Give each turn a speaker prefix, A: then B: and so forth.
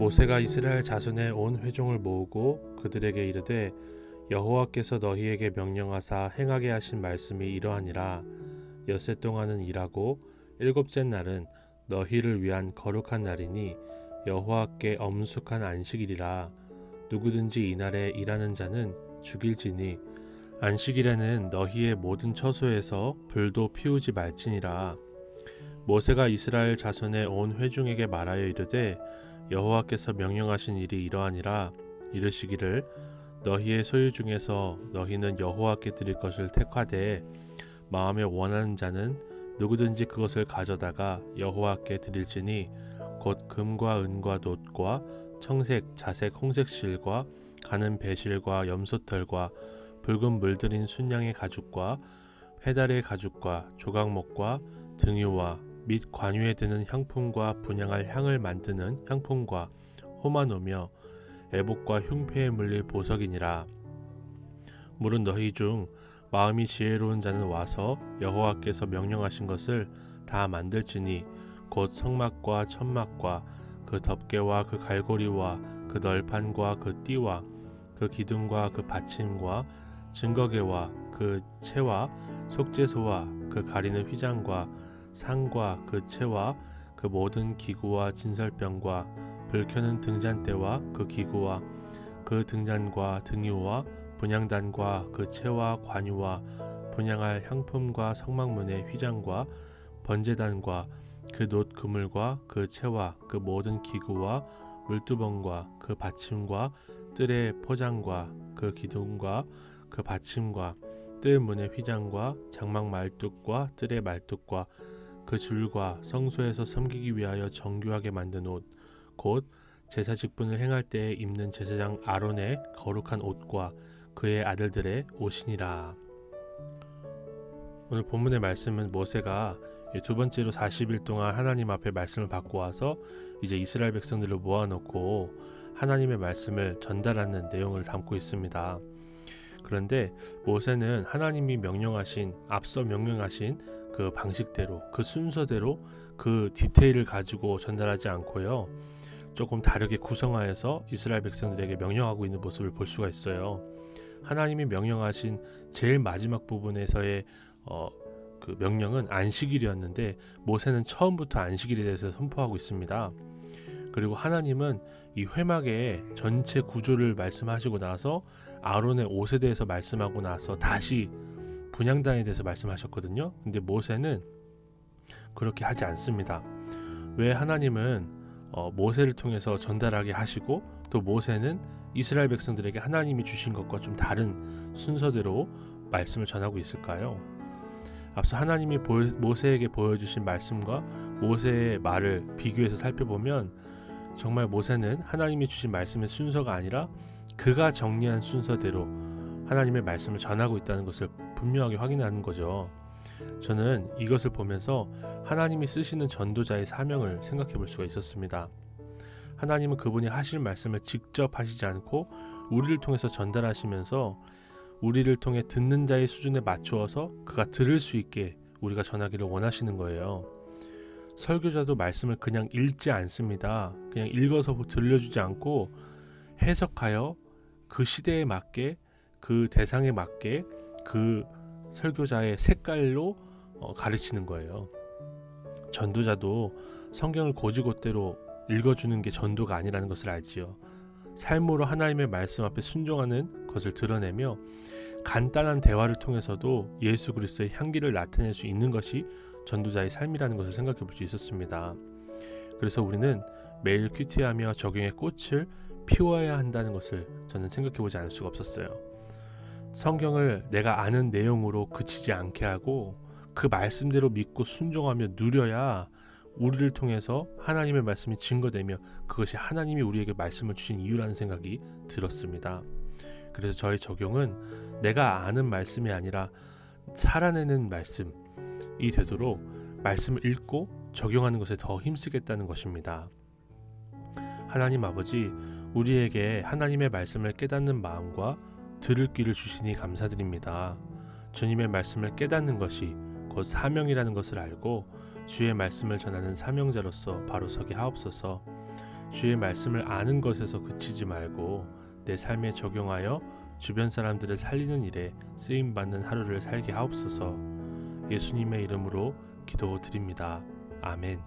A: 모세가 이스라엘 자손의 온 회중을 모으고 그들에게 이르되 여호와께서 너희에게 명령하사 행하게 하신 말씀이 이러하니라. 엿새 동안은 일하고 일곱째 날은 너희를 위한 거룩한 날이니 여호와께 엄숙한 안식일이라. 누구든지 이날에 일하는 자는 죽일지니 안식일에는 너희의 모든 처소에서 불도 피우지 말지니라. 모세가 이스라엘 자손의 온 회중에게 말하여 이르되 여호와께서 명령하신 일이 이러하니라. 이르시기를 너희의 소유 중에서 너희는 여호와께 드릴 것을 택하되 마음에 원하는 자는 누구든지 그것을 가져다가 여호와께 드릴지니 곧 금과 은과 놋과 청색, 자색, 홍색 실과 가는 배실과 염소털과 붉은 물들인 순양의 가죽과 회달의 가죽과 조각목과 등유와 및 관유에 드는 향품과 분향할 향을 만드는 향품과 호마노며 애복과 흉패에 물릴 보석이니라. 물은 너희 중 마음이 지혜로운 자는 와서 여호와께서 명령하신 것을 다 만들지니 곧 성막과 천막과 그 덮개와 그 갈고리와 그 널판과 그 띠와 그 기둥과 그 받침과 증거개와 그 채와 속죄소와 그 가리는 휘장과 상과 그 채와 그 모든 기구와 진설병과 불 켜는 등잔대와 그 기구와 그 등잔과 등유와 분향단과 그 채와 관유와 분향할 향품과 성막문의 휘장과 번제단과 그 놋 그물과 그 채와 그 모든 기구와 물두멍과 그 받침과 뜰의 포장과 그 기둥과 그 받침과 뜰 문의 휘장과 장막 말뚝과 뜰의 말뚝과 그 줄과 성소에서 섬기기 위하여 정교하게 만든 옷, 곧 제사 직분을 행할 때에 입는 제사장 아론의 거룩한 옷과 그의 아들들의 옷이니라. 오늘 본문의 말씀은 모세가 두 번째로 40일 동안 하나님 앞에 말씀을 받고 와서 이제 이스라엘 백성들을 모아놓고 하나님의 말씀을 전달하는 내용을 담고 있습니다. 그런데 모세는 하나님이 앞서 명령하신 그 방식대로, 그 순서대로 그 디테일을 가지고 전달하지 않고요. 조금 다르게 구성하여서 이스라엘 백성들에게 명령하고 있는 모습을 볼 수가 있어요. 하나님이 명령하신 제일 마지막 부분에서의 그 명령은 안식일이었는데 모세는 처음부터 안식일에 대해서 선포하고 있습니다. 그리고 하나님은 이 회막의 전체 구조를 말씀하시고 나서 아론의 옷에 대해서 말씀하고 나서 다시 분향단에 대해서 말씀하셨거든요. 근데 모세는 그렇게 하지 않습니다. 왜 하나님은 모세를 통해서 전달하게 하시고 또 모세는 이스라엘 백성들에게 하나님이 주신 것과 좀 다른 순서대로 말씀을 전하고 있을까요? 앞서 하나님이 모세에게 보여주신 말씀과 모세의 말을 비교해서 살펴보면 정말 모세는 하나님이 주신 말씀의 순서가 아니라 그가 정리한 순서대로 하나님의 말씀을 전하고 있다는 것을 분명하게 확인하는 거죠. 저는 이것을 보면서 하나님이 쓰시는 전도자의 사명을 생각해 볼 수가 있었습니다. 하나님은 그분이 하실 말씀을 직접 하시지 않고 우리를 통해서 전달하시면서 우리를 통해 듣는 자의 수준에 맞추어서 그가 들을 수 있게 우리가 전하기를 원하시는 거예요. 설교자도 말씀을 그냥 읽지 않습니다. 그냥 읽어서 들려주지 않고 해석하여 그 시대에 맞게, 그 대상에 맞게 그 설교자의 색깔로 가르치는 거예요. 전도자도 성경을 곧이곧대로 읽어주는 게 전도가 아니라는 것을 알지요. 삶으로 하나님의 말씀 앞에 순종하는 것을 드러내며 간단한 대화를 통해서도 예수 그리스도의 향기를 나타낼 수 있는 것이 전도자의 삶이라는 것을 생각해 볼 수 있었습니다. 그래서 우리는 매일 큐티하며 적용의 꽃을 피워야 한다는 것을 저는 생각해 보지 않을 수가 없었어요. 성경을 내가 아는 내용으로 그치지 않게 하고 그 말씀대로 믿고 순종하며 누려야 우리를 통해서 하나님의 말씀이 증거되며 그것이 하나님이 우리에게 말씀을 주신 이유라는 생각이 들었습니다. 그래서 저의 적용은 내가 아는 말씀이 아니라 살아내는 말씀이 되도록 말씀을 읽고 적용하는 것에 더 힘쓰겠다는 것입니다. 하나님 아버지, 우리에게 하나님의 말씀을 깨닫는 마음과 들을 귀를 주시니 감사드립니다. 주님의 말씀을 깨닫는 것이 곧 사명이라는 것을 알고 주의 말씀을 전하는 사명자로서 바로 서게 하옵소서. 주의 말씀을 아는 것에서 그치지 말고 내 삶에 적용하여 주변 사람들을 살리는 일에 쓰임받는 하루를 살게 하옵소서. 예수님의 이름으로 기도드립니다. 아멘.